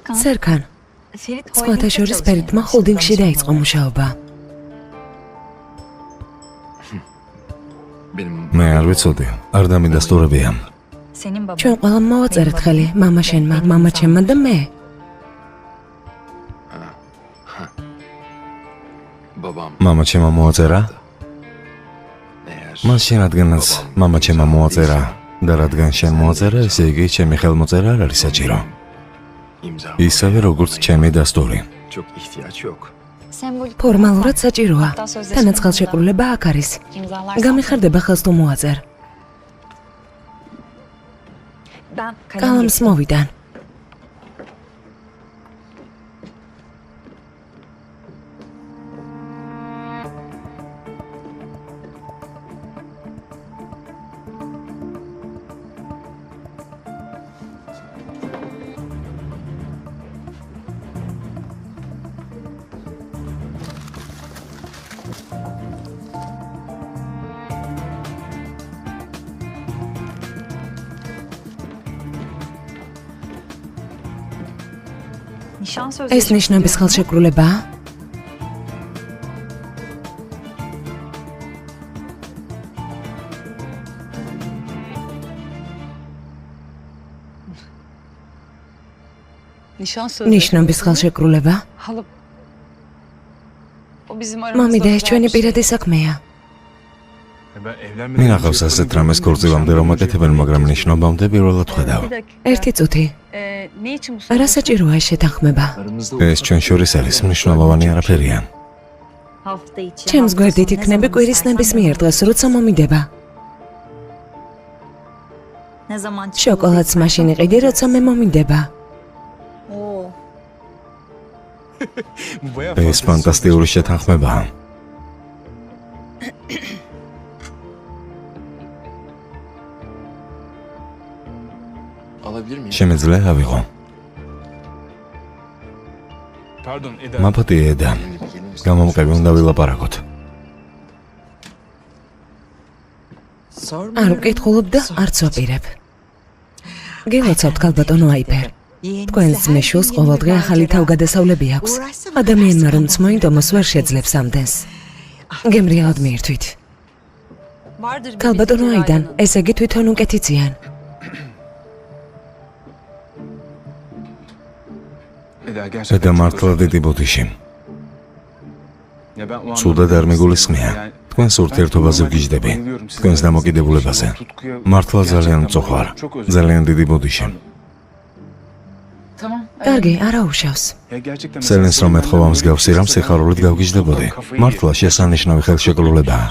Serkan, სხვათა შორის ფერიტმა ჰოლდინგში დაიწყო მუშაობა. მე არ ვიცოდი, არ დამიდასტურებია. ჩვენ ყველა მოვაწერეთ ხელი, მამა შენმა, მამა ჩემმა და მე. მამა ჩემმა მოაწერა? მას შენ რადგანაც მამა ჩემმა მოაწერა და რადგან შენ მოაწერა, ესე იგი ჩემი ხელმოწერა არ არის საჭირო. ისევე როგორც ჩემი დასტური. ფორმალურად საჭიროა. თანაც ხელშეკრულება აქ არის. გამიხარდება ხელს თუ მოაწერ. კალამს მოვიდან. ეს ნიშნების ხელშეკრულებაა? ნიშნობის ხელშეკრულება? მამი და ეს ჩვენი პირადი საქმეა. მინახავს ასეთ რამეს ქორწილამდე რომ აკეთებენ, მაგრამ ნიშნობამდე პირველად ხედავ. ერთი წუთი. რა საჭიროა ეს შეთანხმება? ეს ჩვენ შორის არის მნიშვნელოვანი არაფერია. ჩემს გვერდით იქნები კვირის ნებისმიერ დღეს, როცა მომიდება. შოკოლადს მაშინ იყიდი, როცა მე მომიდება. ეს ფანტასტიკური შეთანხმებაა. შემეძლე ავიღო. მაფათი ედა, გამომყევი უნდა ვილაპარაკოთ. არ ვკითხულობ და არც ვაპირებ. გილოცავთ ქალბატონო აიპერ. თქვენს ძმისშვილს ყოველდღე ახალი თავგადასავლები აქვს. ადამიანმა რომ მოინდომოს ვერ შეძლებს ამდენს. გემრიელად მიირთვით. ქალბატონო აიდან, ესე იგი თვითონ უკეთიციან. და მართლა დიდი ბოდიში. ცუდად არ მეგულისხმია. თქვენს ურთიერთობაზე ვგიჟდები, თქვენს დამოკიდებულებაზე. მართლა ძალიან მწუხარ, ძალიან დიდი ბოდიში. კარგი, არა უშავს. სელენს რომ ეთხოვა მსგავსი რამ სიხარულით გავგიჟდებოდი. მართლა შესანიშნავი ხელშეკრულებაა.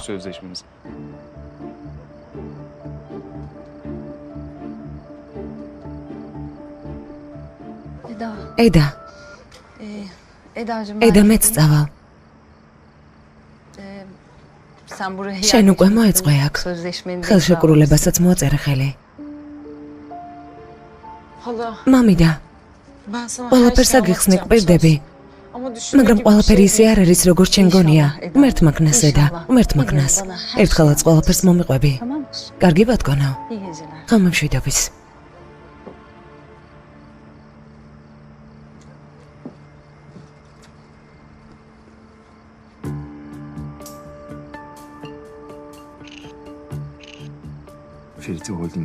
ედა. ედა მეც წავალ. შენ უკვე მოეწყე აქ. ხელშეკრულებასაც მოაწერე ხელი. მამიდა. ყველაფერს აგიხსნე კვირდები. მაგრამ ყველაფერი ისე არ არის, როგორც შენ გონია. ღმერთ მაგნას ედა, ღმერთ მაგნას. ერთხელაც ყველაფერს მომიყვები. კარგი ბატონო. გამომშვიდობის.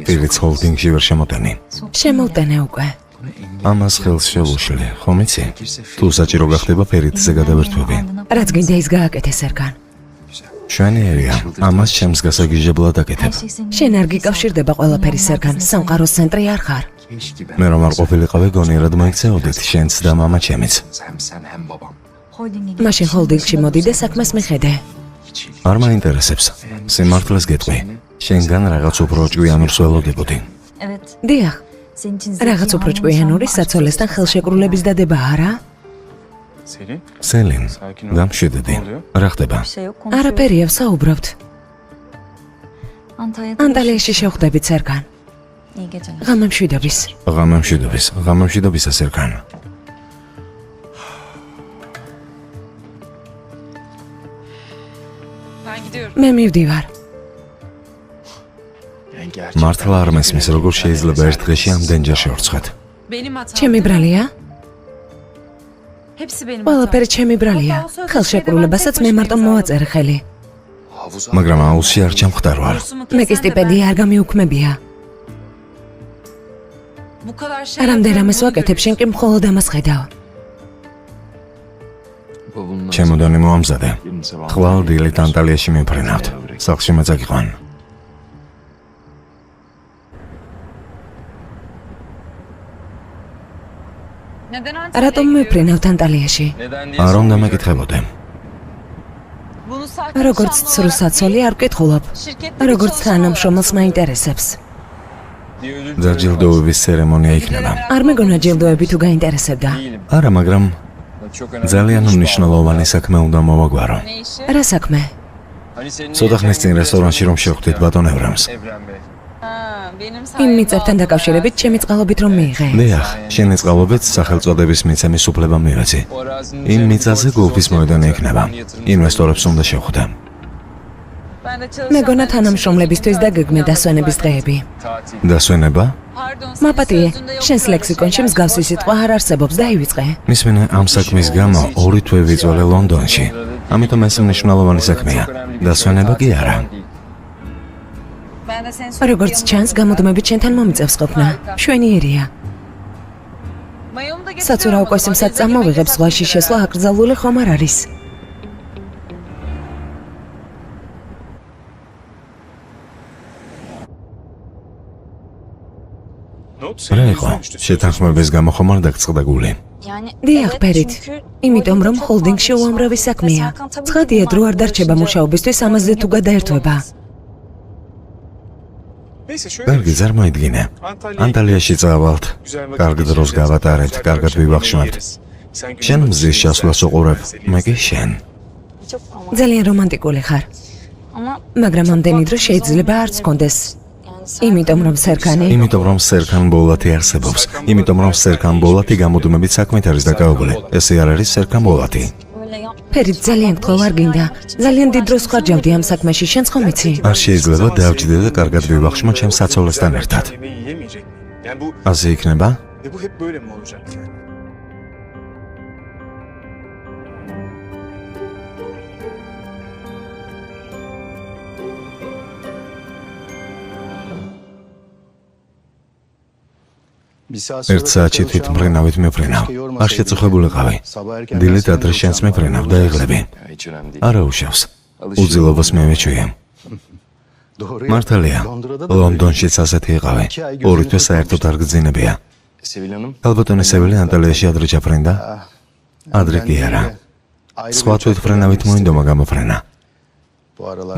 ფერიტს ჰოლდინგში ვერ შემოტანი. შემოვტანე უკვე. ამას ხელს შევუშლი, ხომ იცი? თუ საჭირო გახდება ფერიტზე გადავერთვები. რაც გინდა ის გააკეთე, სერგან. შვენიერია, ამას ჩემს გასაგიჟებლად აკეთებ. შენ არ გიკავშირდება ყველაფერი, სერგან. სამყაროს ცენტრი არ ხარ. მე რომ არ ყოფილიყავი, გონიერად მოიქცეოდით შენც და მამა ჩემიც. მაშინ ჰოლდინგში მოდი და საქმეს მიხედე. არ მაინტერესებს. სიმართლეს გეტყვი. შენგან რაღაც უფრო ჭკვიანურს ველოდებოდი. დიახ. რაღაც უფრო ჭკვიანური საცოლესთან ხელშეკრულების დადება არა? სელინ, გამშვიდები. რა ხდება? არაფერია, ვსაუბრობთ. ანტალიაში შევხვდებით, სერგან. ღამემშვიდობის. ღამემშვიდობის, ღამემშვიდობისა, სერგან. მე მივდივარ. მართლა არ მესმის, როგორ შეიძლება ერთ დღეში ამდენჯერ შევრცხეთ. ჩემი ბრალია? ყველაფერი ჩემი ბრალია. ხელშეკრულებასაც მე მარტო მოვაწერე ხელი. მაგრამ აუზში არ ჩამხდარ ვარ. მე კი სტიპენდია არ გამიუქმებია. რამდენ რამეს ვაკეთებ, შენ კი მხოლოდ ამას ხედავ. ჩემოდანი მოამზადე. ხვალ დილით ანტალიაში მივფრინავთ. სახლში მეძაგიყვან. რატომ მივფრინავთ ანტალიაში? არ უნდა მეკითხებოდე. როგორც ცრუსაცოლი არ ვკითხულობ. როგორც თანამშრომელს მაინტერესებს. დაჯილდოების ცერემონია იქნება. არ მეგონა ჯილდოები თუ გაინტერესებდა. არა, მაგრამ ძალიან მნიშვნელოვანი საქმე უნდა მოვაგვარო. რა საქმე? ცოტა ხნის წინ რესტორანში რომ შევხვდით ბატონ ევრემს. იმ მიწებთან დაკავშირებით ჩემი წყალობით რომ მიიღე. დიახ, შენი წყალობით სახელწოდების მიცემის უფლება მივეცი. იმ მიწაზე გოლფის მოედანი იქნება. ინვესტორებს უნდა შევხვდე. მეგონა თანამშრომლებისთვის დაგეგმე დასვენების დღეები. დასვენება? მაპატიე, შენს ლექსიკონში მსგავსი სიტყვა არ არსებობს, დაივიწყე. მისმენე ამ საქმის გამო 2 თვე ვიწვალე ლონდონში. ამიტომ ეს მნიშვნელოვანი საქმეა. დასვენება კი არა. როგორც ჩანს, გამოდმებით შენთან მომიწევს ყოფნა. შვენიერია. საცურაო კოსიმსაც წამოვიღებ, ზღვაში შესვლა აკრძალული ხომ არ არის. რა იყო? შეთანხმების გამო ხომ არ დაგწყდა გული? დიახ, ფერით. იმიტომ რომ ჰოლდინგში უამრავი საქმეა. ცხადია, დრო არ დარჩება მუშაობისთვის, ამაზე თუ გადაერთვება. კარგი, ზარმოიდგინე. ანტალიაში წავალთ. კარგ დროს გავატარეთ, კარგად ვივახშმართ. შენ მზის ჩასვლას უყურებ, მე კი შენ. ძალიან რომანტიკული ხარ. მაგრამ ამდენი დრო შეიძლება არც გქონდეს. იმიტომ რომ სერქან ბოლათი არსებობს. იმიტომ რომ სერქან ბოლათი გამოდმებით საქმით არის დაკავებული. ესე არ არის სერქან ბოლათი. ფერით ძალიან გთხოვ, არ გინდა. ძალიან დიდ დროს ხარჯავდი ამ საქმეში, შენც ხომ იცი? არ შეიძლება დავჯდე და კარგად ვივახშმო ჩემს საცოლესთან ერთად. ასე იქნება? ერთ საათში თვითმფრინავით მიფრინავ. არ შეწუხებულიყავი. დილით ადრე შენს მიფრინავ და იღლები. არა უშავს. უძილობას მევეჩვია. მართალია, ლონდონშიც ასეთი იყავი. 2 თვე საერთოდ არ გძინებია. ალბათონი სევილი ანტალიაში ადრე ჩაფრინდა? ადრე კი არა. სხვა თვითმფრინავით მოინდომა გამოფრენა.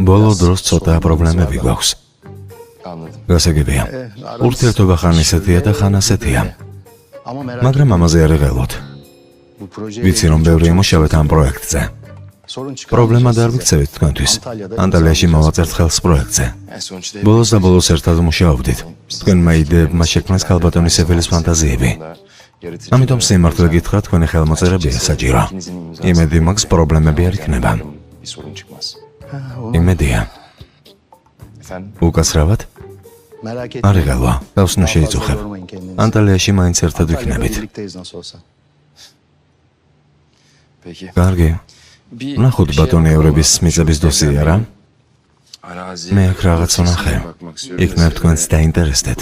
ბოლო დროს ცოტა პრობლემები გვაქვს. გასაგებია. ურთიერთობა ხან ისეთია და ხან ასეთია. მაგრამ ამაზე არ ეღელოთ. ვიცი რომ ბევრი იმუშავეთ ამ პროექტზე. პრობლემა და არ ვიქცევით თქვენთვის. ანტალიაში მოვაწერთ ხელს პროექტზე. ბოლოს და ბოლოს ერთად მუშაობდით. თქვენმა იდეებმა შექმნეს ქალბატონი სეველის ფანტაზიები. ამიტომ სიმართლე გითხრა, თქვენი ხელმოწერებია საჭირო. იმედი მაქვს, პრობლემები არ იქნება. იმედია. უკაცრავად? არ იღალვა, თავს ნუ შეიწუხებ. ანტალიაში მაინც ერთად ვიქნებით. კარგი. ნახოთ ბატონი ევრების მიწების დოსიე რა? მე აქ რაღაც ვნახე. იქნებ თქვენც დაინტერესდეთ.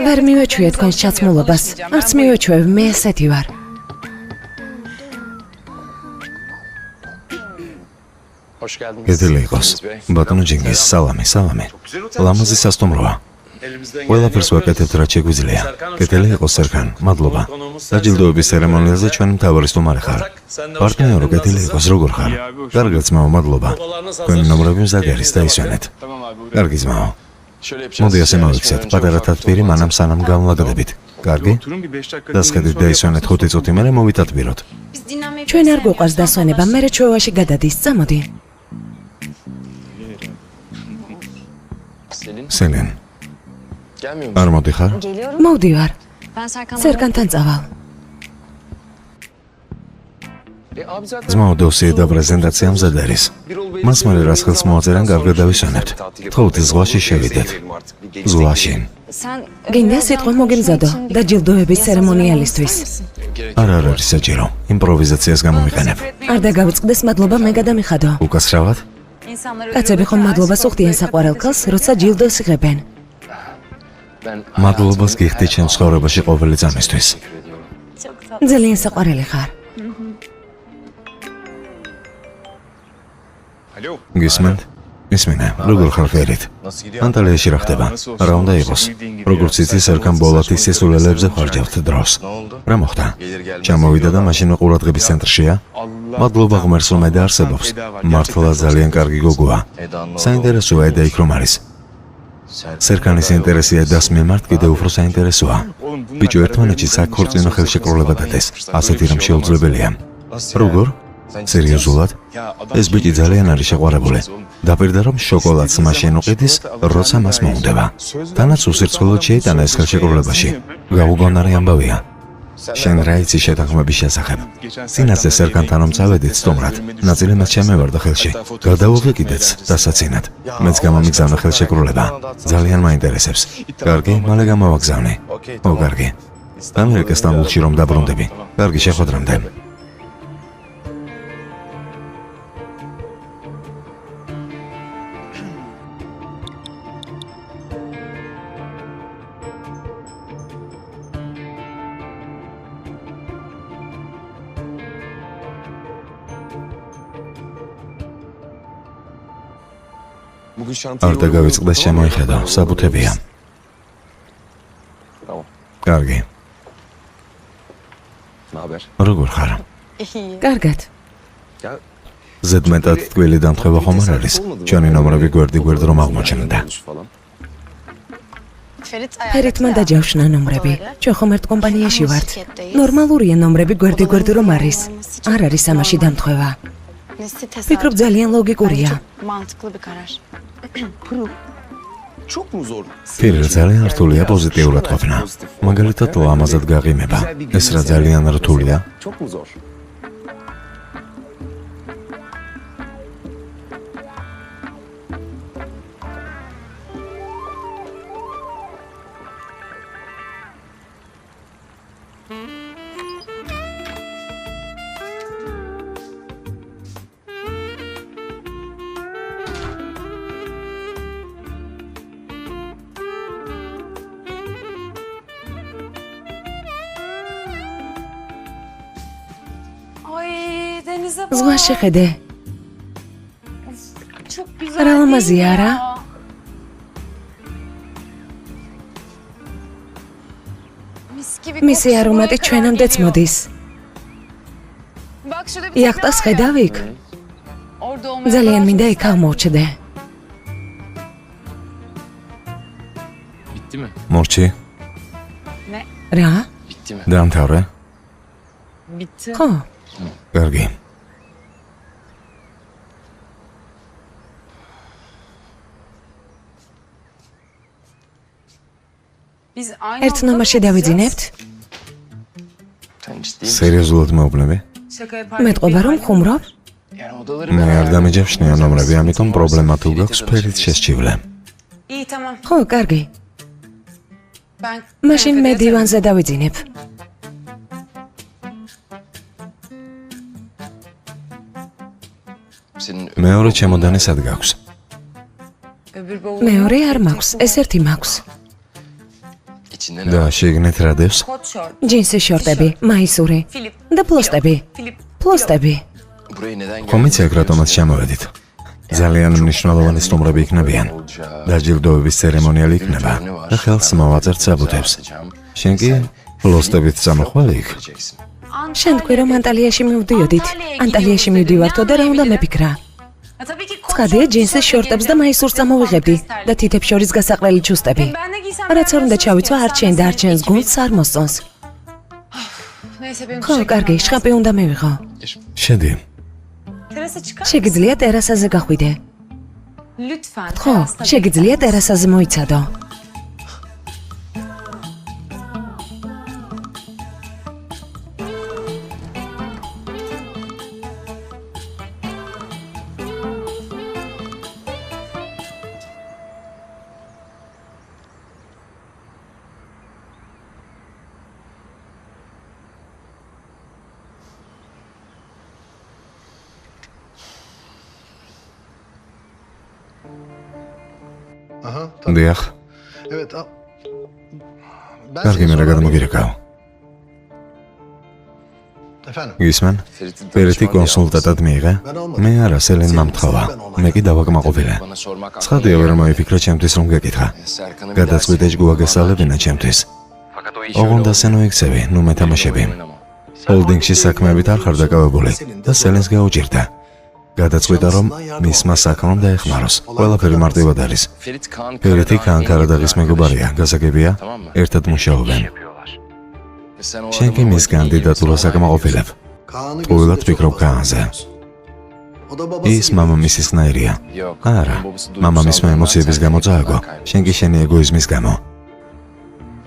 ვერ მივეჩვია თქვენს ჩაცმულობას. არც მივეჩვევი, მე ესეთი ვარ. გედელი იყოს. ბატონო ჯინგის, სალამი. ლამაზი სასტუმროა. ყველაფერს ვაკეთებთ, რაც შეგვიძლია. გედელი იყოს სერგან, მადლობა. დაჯილდოების ცერემონიაზე ჩვენი მთავარი სტუმარი ხარ. პარტნიორო, გედელი იყოს, როგორ ხარ? კარგად, ძმაო, მადლობა. თქვენი ნომრები მზად არის, დაისვენეთ. კარგი ძმაო. მოდი ასე მოვიქცეთ, პატარა თათბირი მანამ სანამ გამლაგდებით. კარგი? დასხედით დაისვენეთ 5 წუთი მერე მოვითათბიროთ. ჩვენ არ გვიყვარს დასვენება, მერე ჩვევაში გადადის, წამოდი. სელენ. არ მოდიხარ? მოვდივარ. სერგანთან წავალ. ძმაო, დოსიე და პრეზენტაცია მზად არის. მას მერე რაც ხელს მოაწერან, კარგად დავისვენებთ. თხოვთ ზღვაში შევიდეთ. ზღვაში. გინდა სიტყვა მოგემზადო დაჯილდოების ცერემონიალისთვის. არ არის საჭირო. იმპროვიზაციას გამოვიყენებ. არ დაგავიწყდეს, მადლობა, მე გადამიხადო. უკასრავად? კაცები ხომ მადლობას უხდიან საყვარელ ქალს, როცა ჯილდოს იღებენ. მადლობას გიხდი ჩემს ცხოვრებაში ყოველი წამისთვის. ძალიან საყვარელი ხარ. გისმენთ? ისმინე, როგორ ხარ ფერით? ანტალიაში რა ხდება? რა უნდა იყოს? როგორც იცი, სერგან ბოლათის სისულელებზე ხარჯავთ დროს. რა მოხდა? ჩამოვიდა და მაშინ ყურადღების ცენტრშია? მადლობა ღმერთს, რომ ედა არსებობს. მართლა ძალიან კარგი გოგოა. საინტერესოა ედა იქ რომ არის. სერგანის ინტერესი ედას მიმართ კიდევ უფრო საინტერესოა. ბიჭო ერთმანეთში საქორწინო ხელშეკრულება დადეს. ასეთი რამ შეუძლებელია. როგორ? სერიოზულად? ეს ბიჭი ძალიან არის შეყვარებული. დაპირდა რომ შოკოლადს მაშინ უყიდის, როცა მას მოუნდება. თანაც უსირცხვილოდ შეიტანა ეს ხელშეკრულებაში. გაუგონარი ამბავია. შენ რა იცი შეთანხმების შესახებ? წინასწარ სერგანთან რომ წავედით სტუმრად, ნაწილი მას შემევარდა ხელში. გადავუღიკიდეთ დასაცინად. მეც გამომიგზავნა ხელშეკრულება. ძალიან მაინტერესებს. კარგი, მალე გამოვაგზავნე. ო, კარგი. ამერიკას სტამბოლში რომ დაბრუნდები. კარგი, შეხვედრამდე. არ დაგავიწყდეს, შემოიხედა, საბუთებია. კარგი. როგორ ხარ? კარგად. ზედმეტად ტკბილი დამთხევა ხომ არ არის? ჩვენი ნომრები გვერდ რომ აღმოჩნდა. ფერითმა დაჯავშნა ნომრები. ჩვენ ხომ ერთ კომპანიაში ვართ. ნორმალურია ნომრები გვერდ რომ არის. არ არის ამაში დამთხევა. ფიქრობ ძალიან ლოგიკურია. ფირ ძალიან რთულია პოზიტიურად ყოფნა. მაგალითად ლამაზად გაღიმება. ეს რა ძალიან რთულია? ზღვა შეხედე. რა ლამაზია რა? მისი არომატი ჩვენამდეც მოდის. იახტას ხედავ იქ? ძალიან მინდა იქ აღმოჩნდე. მორჩი? რა? დაამთავრე? ხო. კარგი. ერთ ნომერში დავიძინებთ? სერიოზულად მეუბნები? მეტყობა რომ ხუმრობ? მე არ დამეჯავშნია ნომრები, ამიტომ პრობლემა თუ გაქვს ფერით შესჩივლე. ხო, კარგი. მაშინ მე დივანზე დავიძინებ. მეორე ჩემოდანი სად გაქვს? მეორე არ მაქვს, ეს ერთი მაქვს. და შეგნეთ რა დევს? ჯინსის შორტები, მაისური და პლოსტები. პლოსტები. ხომ იცი აქ რატომაც ჩამოვედით? ძალიან მნიშვნელოვანი სტუმრები იქნებიან. დაჯილდოების ცერემონიალი იქნება და ხელს მოვაწერთ საბუთებს. შენ კი პლოსტებით წამოხვალი იქ? შენ თქვი რომ ანტალიაში მივდიოდით. ანტალიაში მივდივართო და რა უნდა მეფიქრა? ცხადია ჯინსის შორტებს და მაისურს წამოვიღებდი და თითებს შორის გასაყრელი ჩუსტები. რაც არ უნდა ჩავიცვა არც შენ და არც შენს გუნდს არ მოსწონს. ხო, კარგი, შხაპი უნდა მივიღო. შედი. შეგიძლია ტერასაზე გახვიდე. ხო, შეგიძლია ტერასაზე მოიცადო. დიახ. კარგი, მე რა გადმოგირეკავ. გისმენ? ფერეთი კონსულტანტად მიიღე? მე არა, სელენ მომთხოვა. მე კი დავაკმაყოფილე. ცხადია ვერ მოიფიქრე ჩემთვის რომ გეკითხა. გადაწყვიტე ჯგუა გესალებინა ჩემთვის. ოღონდ ასე ნოიქცევი, ნუ მეთამაშები. ჰოლდინგში საქმეებით არ ხარ დაკავებული და სელენს გაუჭირდა. გადაწყვიტა რომ მისმა საქმომ დაეხმაროს. ყველაფერი მარტივად არის. ფერეთი კანკარადაღის მეგობარია, გასაგებია, ერთად მუშაობენ. შენ კი მის კანდიდატურას აკმაყოფილებ. ყოველად ფიქრობ კანზე. ის მამამისის ნაირია. არა, მამამისმა ემოციების გამო წააგო. შენ კი შენი ეგოიზმის გამო.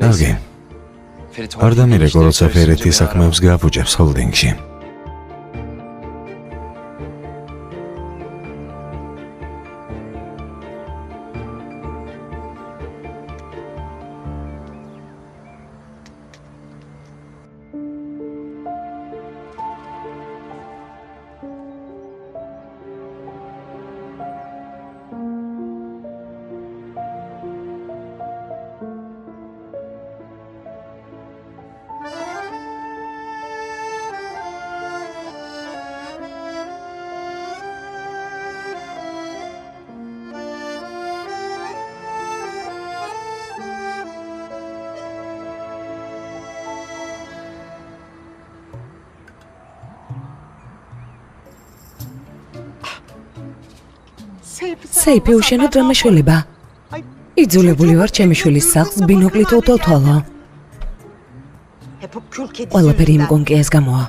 კარგი. არ დამირეკო, როცა ფერეთი საქმეებს გააფუჭებს ჰოლდინგში. სეიფი უშენოდ რა მეშველება? იძულებული ვარ ჩემი შვილის სახლს ბინოკლით უთვალო. ყველაფერი იმ კონკიას გამოა.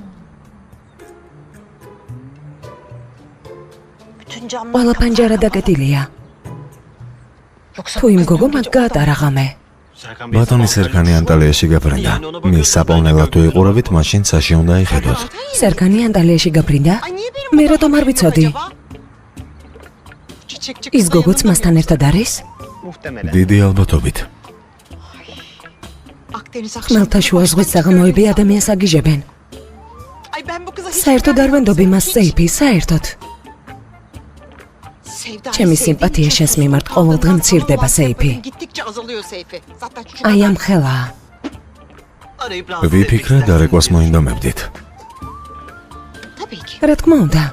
ყველა პანჯარა დაკეტილია. თუ იმ გოგო მაგ გაატარა ღამე. ბატონი სერქანი ანტალიაში გაფრინდა. მის საპოვნელად თუ იყურავით, მაშინ საში უნდა იხედოთ. სერქანი ანტალიაში გაფრინდა? მე რატომ არ ვიცოდი? ის გოგოც მასთან ერთად არის? დიდი ალბათობით. ხმელთაშუა ზღვის საღამოები ადამიანს აგიჟებენ. საერთოდ არ ვენდობ იმას სეიფი, საერთოდ. ჩემი სიმპათია შენს მიმართ ყოველდღე მცირდება სეიფი. აი ამ ხელა. ვიფიქრე დარეკვას მოინდომებდით. რა თქმა უნდა.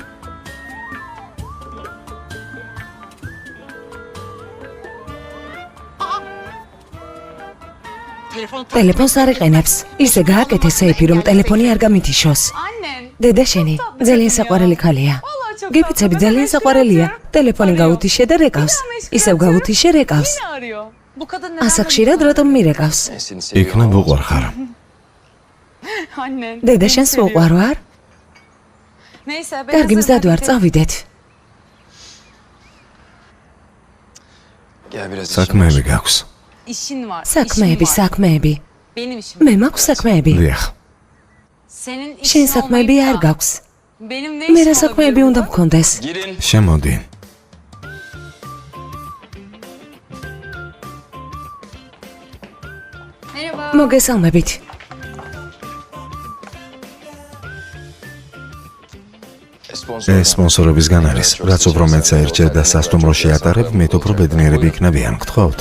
ტელეფონს არ იყენებს. ისე გააკეთე სეიფი, რომ ტელეფონი არ გამითიშოს. დედა შენი ძალიან საყვარელი ქალია. გიფიცები ძალიან საყვარელია. ტელეფონი გაუთიშე და რეკავს. ისევ გაუთიშე რეკავს. ასა ხშირად რატომ მირეკავს? იქნებ უყვარ ხარ. დედა შენს უყვარ ვარ? კარგი, მზად ვარ, წავიდეთ. საქმეები გაქვს. საქმეები. მე მაქვს საქმეები. დიახ. შენ საქმეები არ გაქვს. მე რა საქმეები უნდა მქონდეს? შემოდი. მოგესალმებით. ეს სპონსორებისგან არის. რაც უფრო მეც საერთოდ და სასტუმროში ატარებ, მით უფრო ბედნიერები იქნებიან, გთხოვთ.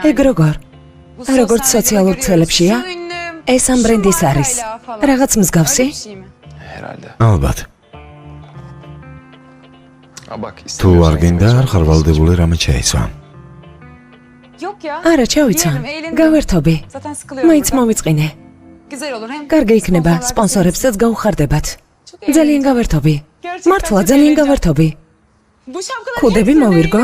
ეგ როგორ? როგორც სოციალურ ცელებშია? ეს ამ ბრენდის არის. რაღაც მსგავსი? ალბათ. თუ არ გინდა არ ხარ ვალდებული რამე შეიცვა. არა, ჩავიცვა. გავერთობი. მაინც მოვიწყინე. კარგი იქნება, სპონსორებსაც გაუხარდებათ. ძალიან გავერთობი. მართლა ძალიან გავერთობი. ქუდები მოვირგო?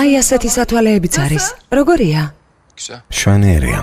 აი ასეთი სათვალეებიც არის. როგორია? შვენიერია.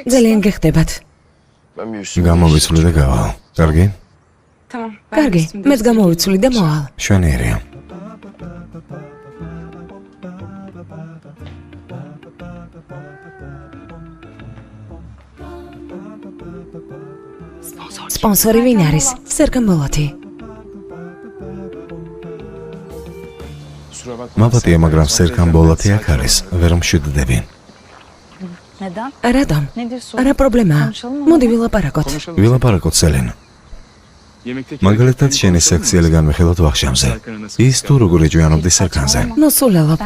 ძალიან გეხდებათ. გამოვიცვლი და გავალ. კარგი? კარგი, მეც გამოვიცვლი და მოვალ. შვენიერია. სპონსორი ვინ არის? სერგან ბოლოთი. მაპატია, მაგრამ სერგან ბოლოთი აქ არის. ვერ მშვიდდები. რატომ? არა პრობლემაა. მოდი ვილაპარაკოთ. ვილაპარაკოთ, სელენ. მაგალითად, შენი სექციელი განვიხილოთ ვახშამზე. ის თუ როგორ ეჭვიანობდი სერგანზე? ნუ სულელობ.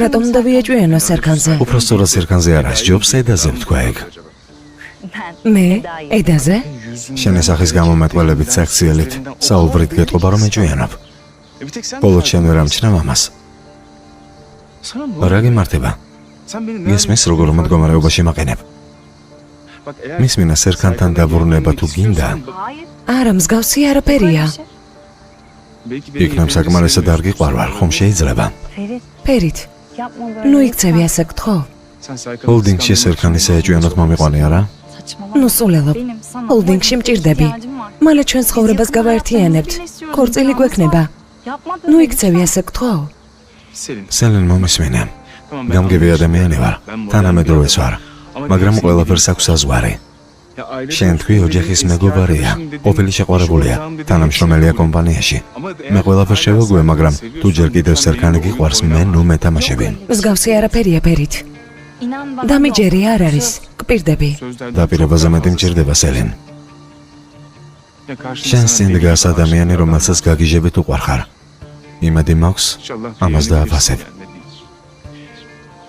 რატომ უნდა ვიეჭვიანო სერგანზე? უფრო სწორად სერგანზე არა, ჯობს ედაზე ვთქვა ეგ. მე? ედაზე? შენი სახის გამომეტყველებით სექციელით საუბრით გეტყობა რომ ეჭვიანობ. ბოლოდ შენ ვერ ამჩნევ ამას. რა გემართება? გესმის როგორ მდგომარეობაში მაყენებ. მისმინა სერგანთან დაბრუნება თუ გინდა? არა, მსგავსი არაფერია. იქნებ საკმარისად არ გიყვარვარ, ხომ შეიძლება? ფერით. ნუ იქცევი ასე გთხოვ. ჰოლდინგში სერგანის ეჭვიანოთ მომიყვანე არა? ნუ სულელობ. ჰოლდინგში მჭირდები. მალე ჩვენ ცხოვრებას გავაერთიანებთ. ქორწილი გვექნება. ნუ იქცევი ასე გთხოვ. სელენ მომისმინე. გამგები ადამიანი ვარ, თანამედროვეც ვარ, მაგრამ ყველაფერს აქვს საზღვარი. შენ თქვი ოჯახის მეგობარია, ყოფილი შეყვარებულია, თანამშრომელია კომპანიაში. მე ყველაფერს შევაგვე, მაგრამ თუ ჯერ კიდევ სერგანი გიყვარს, მე ნუ მეთამაშები. მსგავსი არაფერია ფერით. დამიჯერი არ არის, კპირდები. დაპირებაზე მეტი მჭირდება, სელენ. შენ წინ დგას ადამიანი, რომელსაც გაგიჟებით უყვარხარ. იმედი მაქვს, ამას დააფასებ.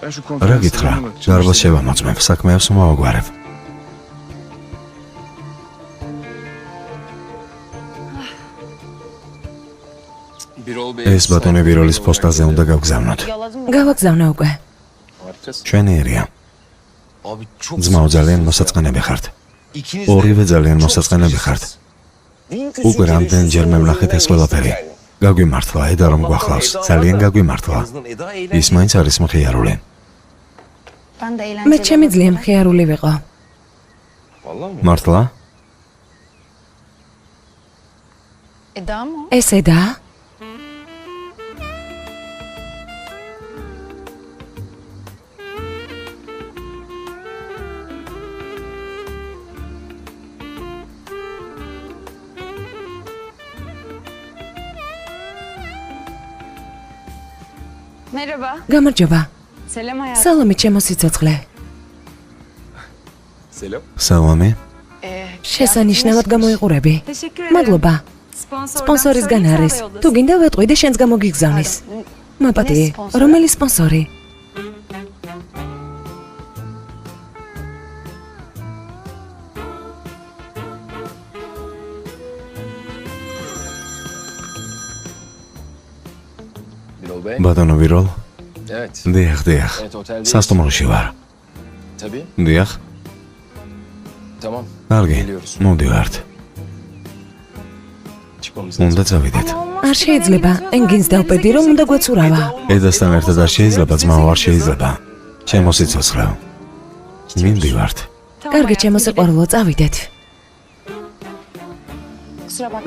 რა გითხრა? დარბაზ შევამოწმებ, საქმეებს მოვაგვარებ. ეს ბატონი ვიროლის პოსტაზე უნდა გავგზავნოთ. გავაგზავნა უკვე. ჩვენიერია. ძმაო, ძალიან მოსაწყენები ხართ. ორივე ძალიან მოსაწყენები ხართ. უკვე რამდენჯერმე ვნახეთ ეს ყველაფერი. გაგვიმართლა, ედა რომ გვახლავს, ძალიან გაგვიმართლა. ის მაინც არის მხიარული. მე ჩემი ძლია მხიარული ვიყო. მართლა? ეს ედა? გამარჯობა. სალამი ჩემო სიცოცხლე. სალამი. შესანიშნავად გამოიყურები. მადლობა. სპონსორისგან არის. თუ გინდა ვეტყვი და შენს გამოგიგზავნის. მაპატიე, რომელი სპონსორი? ბატონო ვიროლ? დიახ. სასტუმროში ვარ. დიახ. კარგი, მოვდივართ. უნდა წავიდეთ. არ შეიძლება, ენგინს დავპედი რომ უნდა გვეცურავა. ედასთან ერთად არ შეიძლება, ძმაო არ შეიძლება. ჩემო სიცოცხლე. მიმდივართ. კარგი, ჩემო სიყვარულო, წავიდეთ.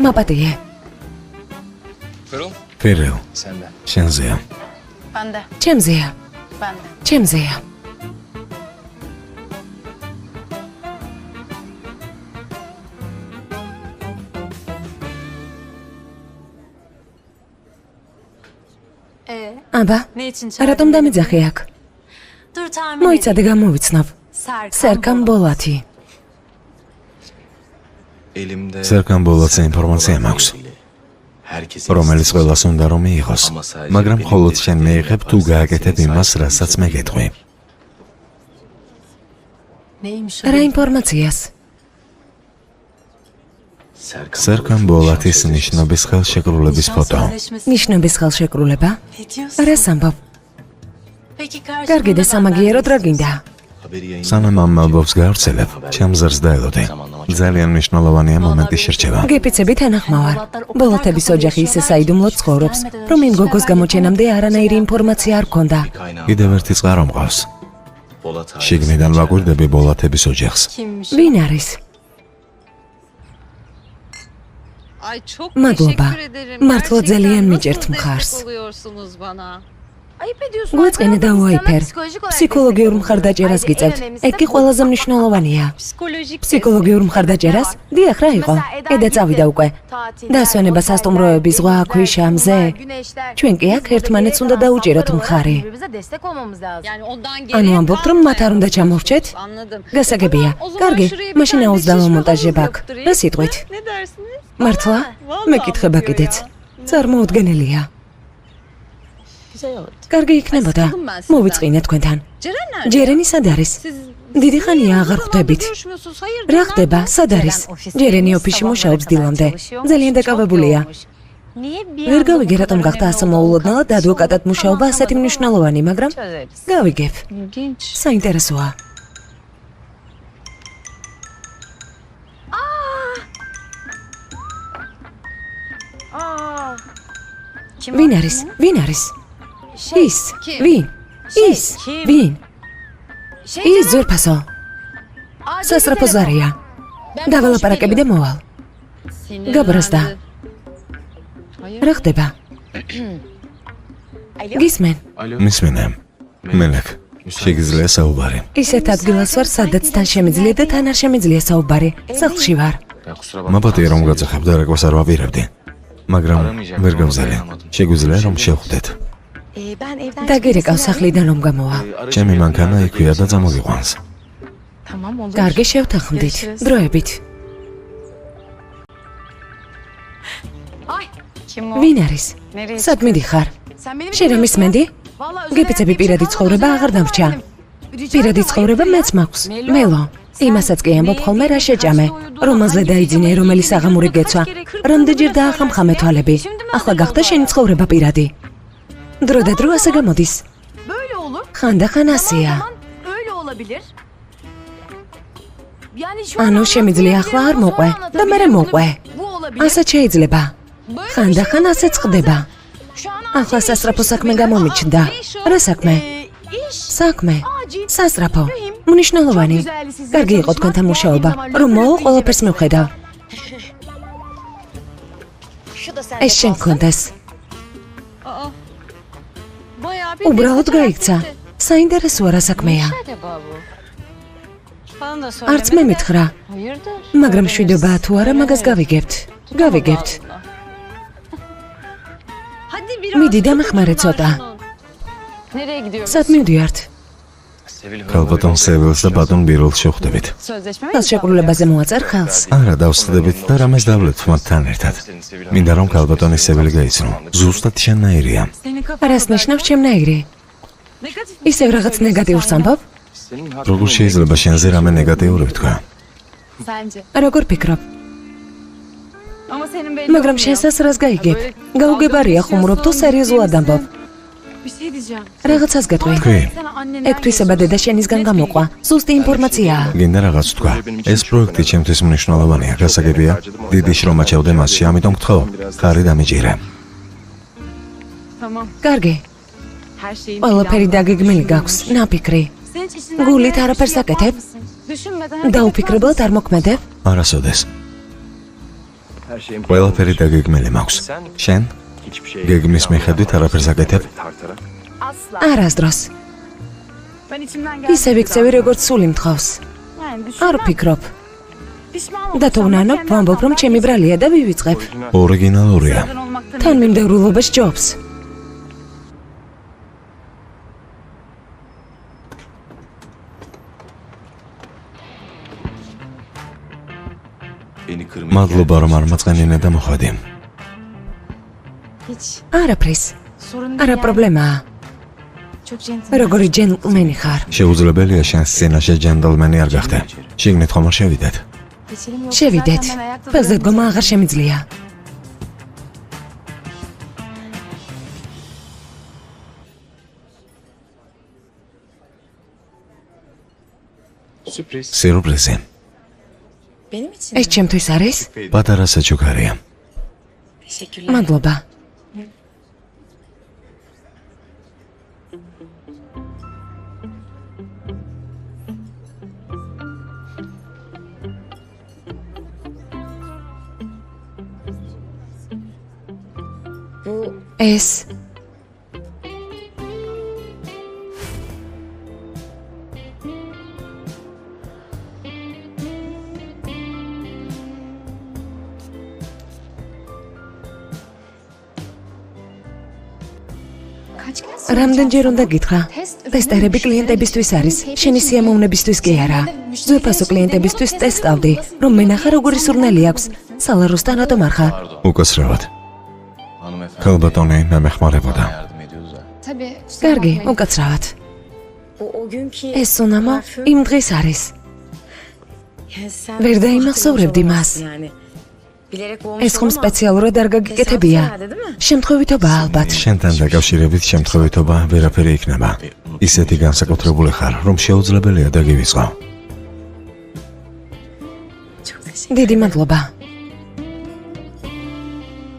მაპატიე. ფერელ. შენზეა. ჩემზეა. ჩემზეა. აბა, რატომ დამიძახე აქ? მოიცადე გამოვიცნობ. სერკან ბოლათი. სერკან ბოლათზე ინფორმაცია მაქვს. რომელიც ყველას უნდა რომ მიიღოს, მაგრამ მხოლოდ შენ მეიღებ თუ გააკეთებ იმას, რასაც მე გეტყვი. რა ინფორმაციას? სერკან ბოლათის ნიშნობის ხელშეკრულების ფოტო. ნიშნობის ხელშეკრულება? რას ამბობ? კარგი და სამაგიეროდ რა გინდა? სანამ ამ ამბობს გავრცელებ, ჩემზარს დაელოდე. ძალიან მნიშვნელოვანია მომენტის შერჩევა. გეპიცები თანახმავარ. ბოლათების ოჯახი ისე საიდუმლოდ ცხოვრობს, რომ იმ გოგოს გამოჩენამდე არანაირი ინფორმაცია არ ჰქონდა. კიდევ ერთი წყარო მყავს. შიგნიდან ვაკვირდები ბოლათების ოჯახს. ვინ არის? მადლობა. მართლა ძალიან მიჭერთ მხარს. გვეწყინე და უაიფერ. ფსიქოლოგიურ მხარდაჭერას გიწევთ. ეგ კი ყველაზე მნიშვნელოვანია. ფსიქოლოგიურ მხარდაჭერას? დიახ, რა იყო? ედა წავიდა უკვე. დასვენება, სასტუმროები, ზღვა, ქვიშა, მზე. ჩვენ კი აქ ერთმანეთს უნდა დაუჭიროთ მხარი. ანუ ამბობთ, რომ მათ არ უნდა ჩამოვრჩეთ? გასაგებია. კარგი, მაშინ აუზ დავამონტაჟებ აქ. რა სიტყვით? მართლა? მეკითხება კიდეც. წარმოუდგენელია. კარგი იქნებოდა. მოვიწყინე თქვენთან. ჯერენი სად არის? დიდი ხანია აღარ ხვდებით. რა ხდება? სად არის? ჯერენი ოფისში მუშაობს დილამდე. ძალიან დაკავებულია. ვერ გავიგე რატომ გახდა ასე მოულოდნელად ადვოკატად მუშაობა ასეთი მნიშვნელოვანი, მაგრამ გავიგებ. საინტერესოა. ვინ არის? ვინ არის? ის, ვინ? ის, ვინ? ის ზურფასო. სასწრაფო ზარია. დავალაპარაკები და მოვალ. გაბრაზდა. რა ხდება? გისმენ? მისმენեմ. მელეკ, შეგიძლია საუბარი. ისეთ ადგილას ვარ, სადაც თან შემიძლია და თან არ შემიძლია საუბარი. სახლში ვარ. მაპატია რომ გაწეხებ და რაგვას არ ვაპირებდი. მაგრამ ვერ გავზელე. შეგვიძლია რომ შევხვდეთ. დაგირეკავ სახლიდან რომ გამოვა. ჩემი მანქანა იქვეა და წამოგიყვანს. კარგი, შევთანხმდით. დროებით. ვინ არის? სად მიდიხარ? შენ რა მისმენდი? გეპიცები პირადი ცხოვრება აღარ დამრჩა. პირადი ცხოვრება მეც მაქვს. მელო. იმასაც კი ამბობ ხოლმე რა შეჭამე. რომელზე დაიძინე, რომელი საღამური გეცვა. რამდენჯერ დაახამხამე თვალები. ახლა გახდა შენი ცხოვრება პირადი. დრო და დრო ასე გამოდის. ხანდახან ასეა. ანუ შემიძლია ახლა არ მოყვე და მერე მოყვე. ასეც შეიძლება. ხანდახან ასეც ხდება. ახლა სასწრაფო საქმე გამომიჩნდა. რა საქმე? საქმე. სასწრაფო. მნიშვნელოვანი. კარგი იყო თქვენთან მუშაობა, რომ მოვალ ყველაფერს მივხედავ. ეს შენ გქონდეს. უბრალოდ გაიქცა. საინტერესოა რა საქმეა. არც მე მითხრა. მაგრამ შვიდობაა თუ არა, მაგას გავიგებთ. გავიგებთ. მიდი დამეხმარე ცოტა. სად მივდივართ? ქალბატონ სევილს და ბატონ ბიროლს შევხვდებით. ხელშეკრულებაზე მოაწერ ხელს. არა, დავსხდებით და რამეს დავლეთ მათთან ერთად. მინდა რომ ქალბატონის სევილი გაიცნო. ზუსტად შენნაირია. რას ნიშნავს ჩემნაირი? ისევ რაღაც ნეგატიურს ამბობ? როგორ შეიძლება შენზე რამე ნეგატიური ვთქვა? როგორ ფიქრობ? მაგრამ შენსაც რას გაიგებ? გაუგებარია ხუმრობ თუ სერიოზულად ამბობ? რაღაცას გეტყვი. Თქვი, ეგ თვისება დედა შენისგან გამოყვა. ზუსტი ინფორმაციაა. გინდა რაღაც თქვა. ეს პროექტი ჩემთვის მნიშვნელოვანია, გასაგებია. დიდი შრომა ჩავდე მასში, ამიტომ გთხოვ, ხარი დამიჭირე. კარგი. ყველაფერი დაგეგმილი გაქვს, ნაფიქრი. გულით არაფერს აკეთებ? დაუფიქრებლად არ მოქმედებ? არასოდეს. ყველაფერი დაგეგმილი მაქვს. შენ? გეგმის მიხედვით არაფერს აკეთებ? არასდროს. ისე ვიქცევი როგორც სული მთხოვს. არ ვფიქრობ. და თუ ვნანობ, ვამბობ რომ ჩემი ბრალია და ვივიწყებ. ორიგინალურია. თანმიმდევრულობა სჯობს. მადლობა რომ არ მაწყენინე და მოხვედი. არაფრის. არა პრობლემაა. როგორი ჯენტლმენი ხარ. შეუძლებელია შენ სცენაში ჯენტლმენი არ გახდე. შიგნით ხომ არ შევიდეთ? შევიდეთ. ფეხზე დგომა აღარ შემიძლია. სიურპრიზი. ეს ჩემთვის არის? პატარა საჩუქარია. მადლობა. ეს რამდენჯერ უნდა გითხრა? ტესტერები კლიენტებისთვის არის, შენი სიამოვნებისთვის კი არა. ზურფასო კლიენტებისთვის ტესტავდი, რომ მენახა როგორი სურნელი აქვს. სალაროსთან რატომ არ ხარ? უკაცრავად. ქალბატონი მე მეხმარებოდა. კარგი, უკაცრავად. ეს სუნამო იმ დღის არის. ვერ დაიმახსოვრებდი მას. ეს ხომ სპეციალურად არ გაგიკეთებია? შემთხვევითობა ალბათ. შენთან დაკავშირებით შემთხვევითობა ვერაფერი იქნება. ისეთი განსაკუთრებული ხარ, რომ შეუძლებელია დაგივიწყო. დიდი მადლობა.